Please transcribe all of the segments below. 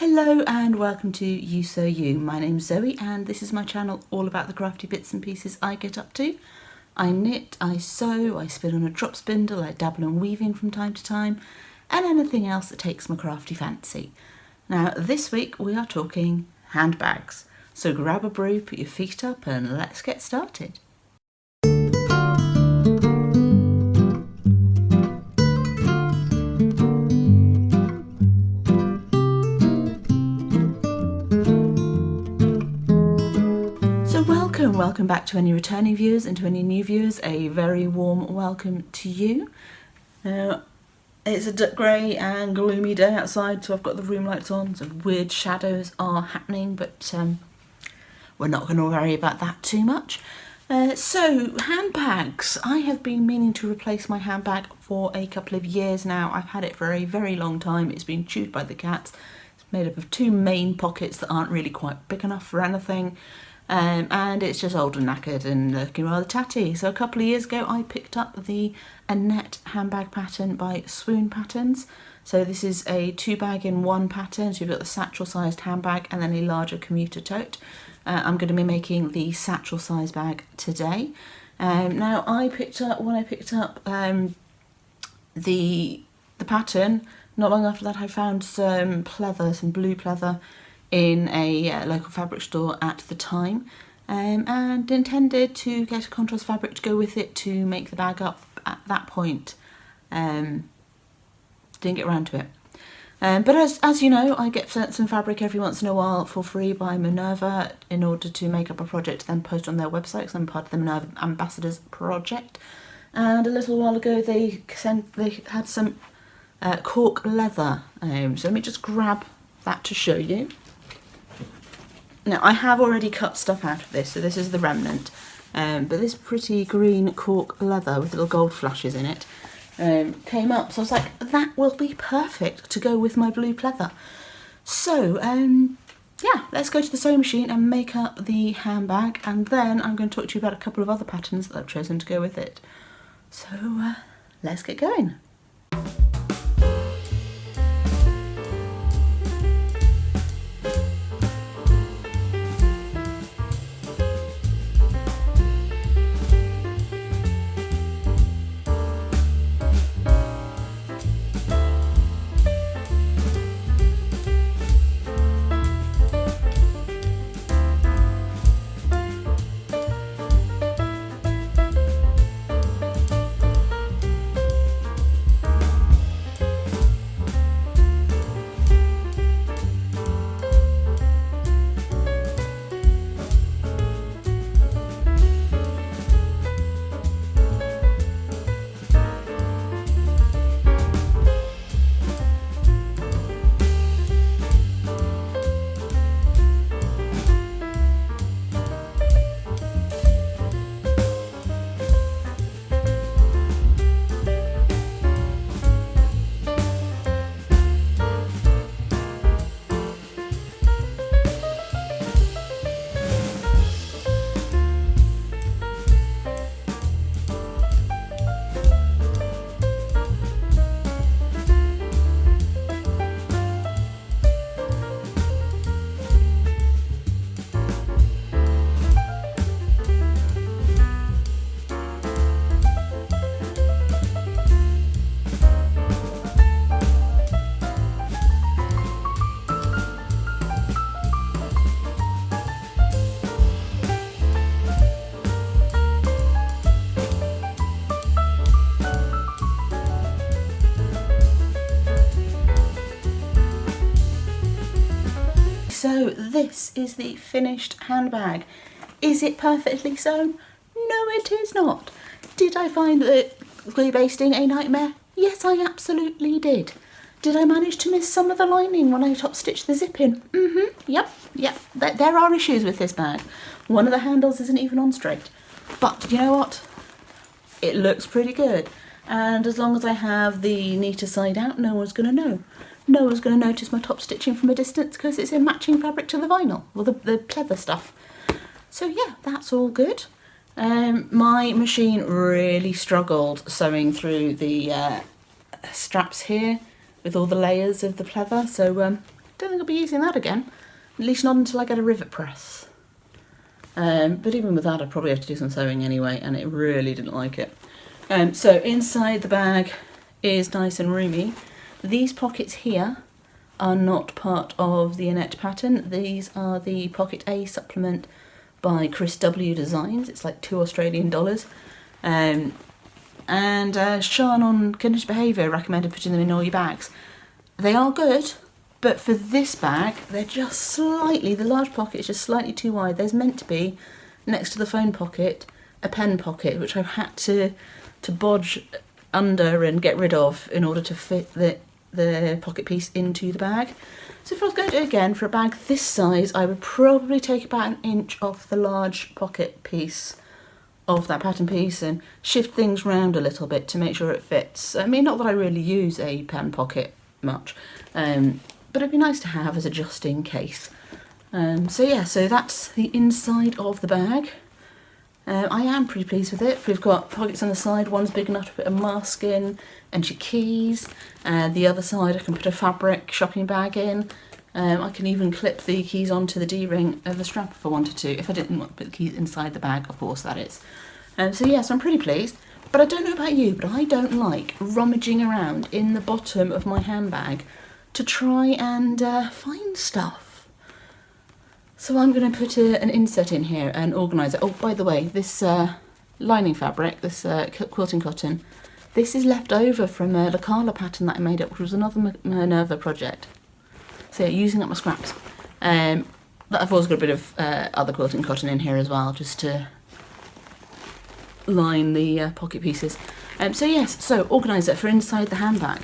Hello and welcome to Ewe Sew You. My name's Zoe and this is my channel all about the crafty bits and pieces I get up to. I knit, I sew, I spin on a drop spindle, I dabble in weaving from time to time, and anything else that takes my crafty fancy. Now this week we are talking handbags. So grab a brew, put your feet up and let's get started. Welcome back to any returning viewers and to any new viewers, a very warm welcome to you. Now, it's a grey and gloomy day outside, so I've got the room lights on, so weird shadows are happening, but we're not going to worry about that too much. So, handbags. I have been meaning to replace my handbag for a couple of years now. I've had it for a very long time. It's been chewed by the cats. It's made up of two main pockets that aren't really quite big enough for anything. And it's just old and knackered and looking rather tatty. So a couple of years ago I picked up the Annette Handbag pattern by Swoon Patterns. So this is a 2-bag-in-1 pattern. So you've got the satchel sized handbag and then a larger commuter tote. I'm going to be making the satchel size bag today. Now when I picked up the pattern, not long after that I found some pleather, some blue pleather in a local fabric store at the time, and intended to get a contrast fabric to go with it to make the bag up at that point. Didn't get around to it. But as you know, I get sent some fabric every once in a while for free by Minerva in order to make up a project to then post on their website, because I'm part of the Minerva Ambassadors project. And a little while ago they had some Cork leather. So let me just grab that to show you. Now, I have already cut stuff out of this, so this is the remnant, but this pretty green Cork leather with little gold flashes in it came up, so I was like, that will be perfect to go with my blue pleather. So, yeah, let's go to the sewing machine and make up the handbag, and then I'm going to talk to you about a couple of other patterns that I've chosen to go with it. So, let's get going. So this is the finished handbag. Is it perfectly sewn? No, it is not. Did I find the glue basting a nightmare? Yes, I absolutely did. Did I manage to miss some of the lining when I top stitched the zip in? Yep. There are issues with this bag. One of the handles isn't even on straight. But you know what? It looks pretty good. And as long as I have the neater side out, no one's going to know. No one's going to notice my top stitching from a distance because it's in matching fabric to the vinyl, or the pleather stuff. So yeah, that's all good. My machine really struggled sewing through the straps here with all the layers of the pleather, so don't think I'll be using that again, at least not until I get a rivet press. But even with that, I'd probably have to do some sewing anyway, and it really didn't like it. So inside the bag is nice and roomy. These pockets here are not part of the Annette pattern. These are the Pocket A supplement by Chris W Designs. It's like $2 Australian. And Sean on Conditioned Behaviour recommended putting them in all your bags. They are good, but for this bag, they're just slightly, the large pocket is just slightly too wide. There's meant to be, next to the phone pocket, a pen pocket, which I've had to bodge under and get rid of in order to fit the pocket piece into the bag. So if I was going to do it again for a bag this size, I would probably take about an inch off the large pocket piece of that pattern piece and shift things around a little bit to make sure it fits. I mean, not that I really use a pen pocket much, but it'd be nice to have as a just in case. So yeah, so that's the inside of the bag. I am pretty pleased with it. We've got pockets on the side, one's big enough to put a mask in and your keys. The other side I can put a fabric shopping bag in. I can even clip the keys onto the D-ring of the strap if I wanted to, if I didn't want to put the keys inside the bag, of course that is. So yes, I'm pretty pleased, but I don't know about you, but I don't like rummaging around in the bottom of my handbag to try and find stuff. So I'm going to put an inset in here, an organiser. Oh, by the way, this lining fabric, this quilting cotton, this is left over from the Carla pattern that I made up, which was another Minerva project. So yeah, using up my scraps. But I've also got a bit of other quilting cotton in here as well, just to line the pocket pieces. So yes, so organiser for inside the handbag.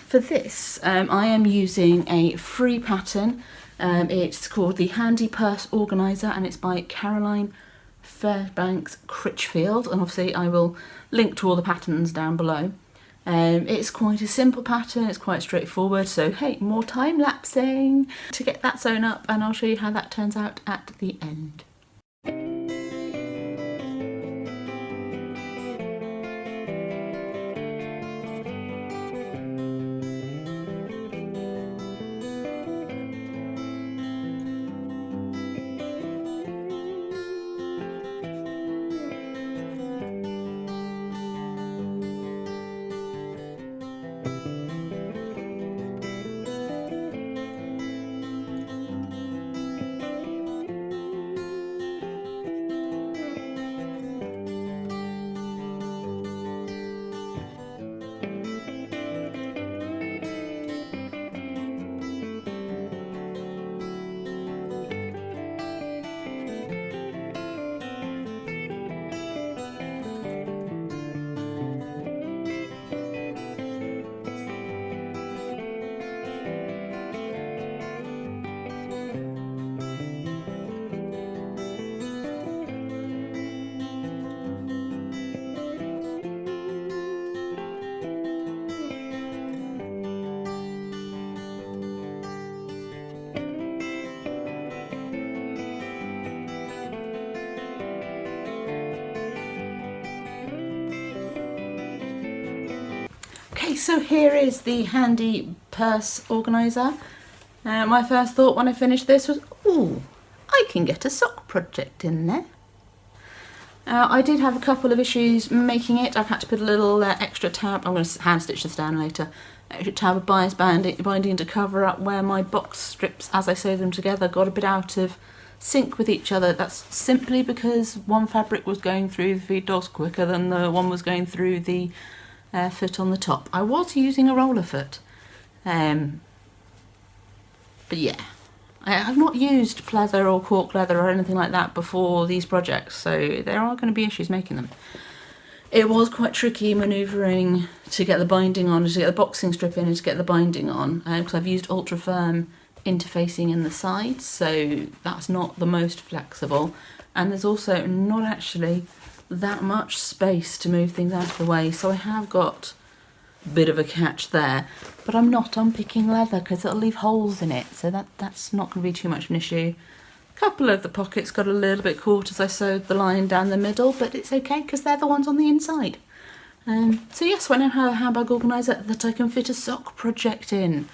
For this, I am using a free pattern. It's called the Handy Purse Organiser, and it's by Caroline Fairbanks Critchfield, and obviously I will link to all the patterns down below. It's quite a simple pattern, it's quite straightforward, so hey, more time lapsing to get that sewn up, and I'll show you how that turns out at the end. Okay, so here is the Handy Purse Organiser. My first thought when I finished this was, ooh, I can get a sock project in there. I did have a couple of issues making it. I've had to put a little extra tab, I'm going to hand stitch this down later, extra tab of bias binding to cover up where my box strips, as I sew them together, got a bit out of sync with each other. That's simply because one fabric was going through the feed dogs quicker than the one was going through the foot on the top. I was using a roller foot, but yeah, I've not used pleather or cork leather or anything like that before these projects, so there are going to be issues making them. It was quite tricky manoeuvring to get the binding on, to get the boxing strip in and to get the binding on, because I've used ultra firm interfacing in the sides, so that's not the most flexible, and there's also not actually that much space to move things out of the way, so I have got a bit of a catch there, but I'm not unpicking leather because it'll leave holes in it, so that's not going to be too much of an issue. A couple of the pockets got a little bit caught as I sewed the line down the middle, but it's okay because they're the ones on the inside. So yes, I now have a handbag organiser that I can fit a sock project in.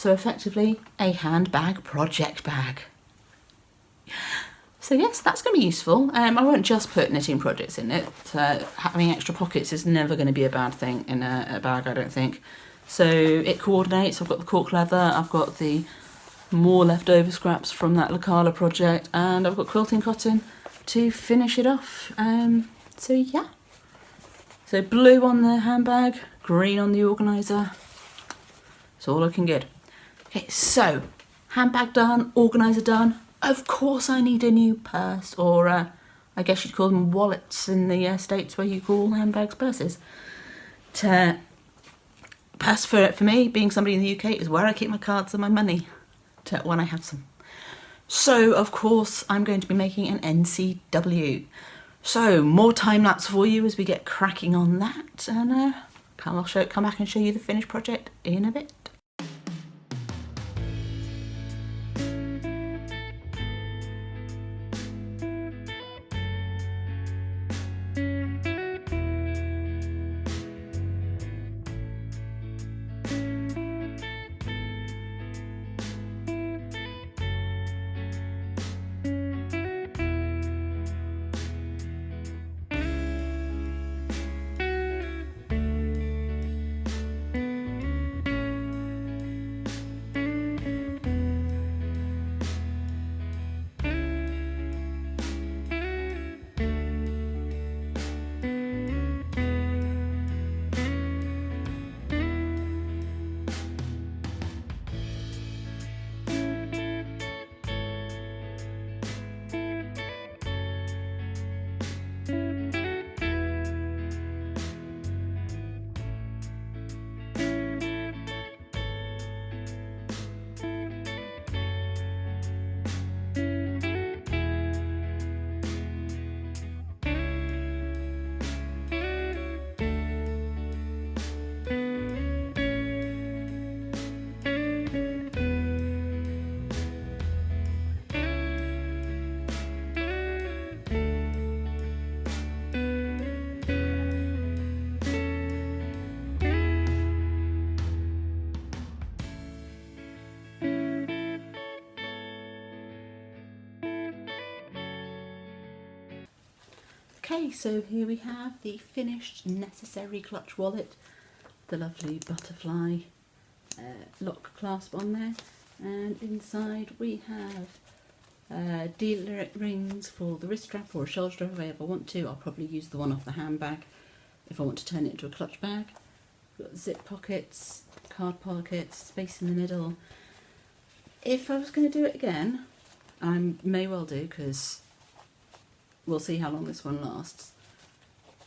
So effectively a handbag project bag. So yes, that's going to be useful. I won't just put knitting projects in it. Having extra pockets is never going to be a bad thing in a bag, I don't think. So it coordinates. I've got the cork leather, I've got the more leftover scraps from that Lacala project, and I've got quilting cotton to finish it off. So yeah. So blue on the handbag, green on the organiser. It's all looking good. Okay, so handbag done, organiser done. Of course I need a new purse, or I guess you'd call them wallets in the States, where you call handbags purses. Purse for me, being somebody in the UK, is where I keep my cards and my money when I have some. So of course I'm going to be making an NCW. So more time lapse for you as we get cracking on that, and come back and show you the finished project in a bit. Okay, so here we have the finished necessary clutch wallet, the lovely butterfly lock clasp on there, and inside we have dealer rings for the wrist strap or a shoulder strap if I ever want to. I'll probably use the one off the handbag if I want to turn it into a clutch bag. Got zip pockets, card pockets, space in the middle. If I was going to do it again, I may well do, because we'll see how long this one lasts.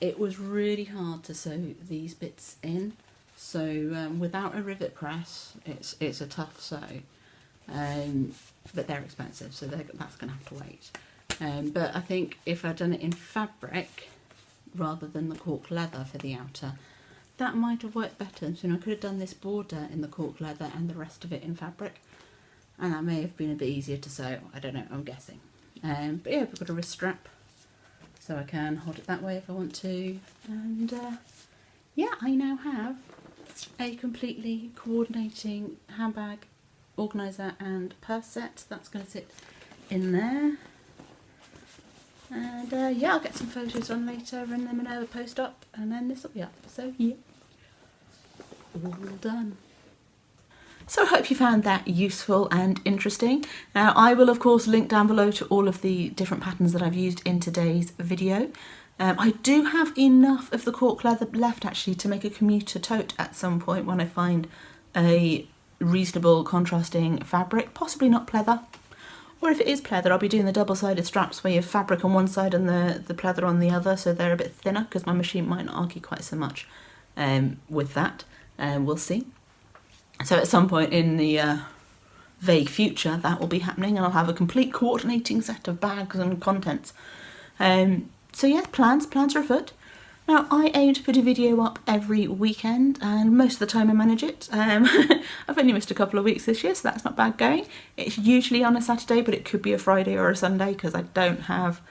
It was really hard to sew these bits in, so without a rivet press it's a tough sew, but they're expensive, so that's going to have to wait. But I think if I'd done it in fabric rather than the cork leather for the outer, that might have worked better. So I could have done this border in the cork leather and the rest of it in fabric, and that may have been a bit easier to sew. I don't know, I'm guessing. But yeah, we've got a wrist strap, so I can hold it that way if I want to. And yeah, I now have a completely coordinating handbag, organiser and purse set. That's going to sit in there. And yeah, I'll get some photos on later and then another post up, and then this will be up. So yeah, all done. So I hope you found that useful and interesting. Now I will of course link down below to all of the different patterns that I've used in today's video. I do have enough of the cork leather left actually to make a commuter tote at some point when I find a reasonable contrasting fabric, possibly not pleather. Or if it is pleather, I'll be doing the double-sided straps where you have fabric on one side and the pleather on the other, so they're a bit thinner, because my machine might not argue quite so much with that. We'll see. So at some point in the vague future that will be happening, and I'll have a complete coordinating set of bags and contents. So yeah, plans are afoot. Now I aim to put a video up every weekend, and most of the time I manage it. I've only missed a couple of weeks this year, so that's not bad going. It's usually on a Saturday, but it could be a Friday or a Sunday because I don't have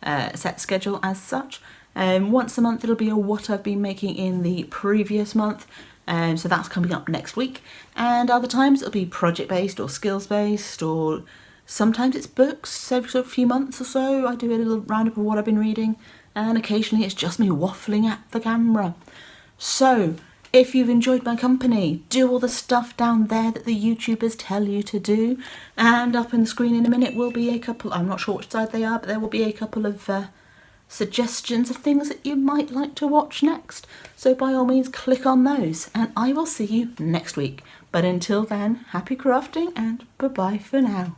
a set schedule as such. Once a month it'll be a what I've been making in the previous month. So that's coming up next week. And other times it'll be project-based or skills-based, or sometimes it's books. So every sort of few months or so I do a little roundup of what I've been reading, and occasionally it's just me waffling at the camera. So if you've enjoyed my company, do all the stuff down there that the YouTubers tell you to do, and up on the screen in a minute will be a couple, I'm not sure which side they are, but there will be a couple of suggestions of things that you might like to watch next. So by all means click on those, and I will see you next week. But until then, happy crafting and bye bye for now.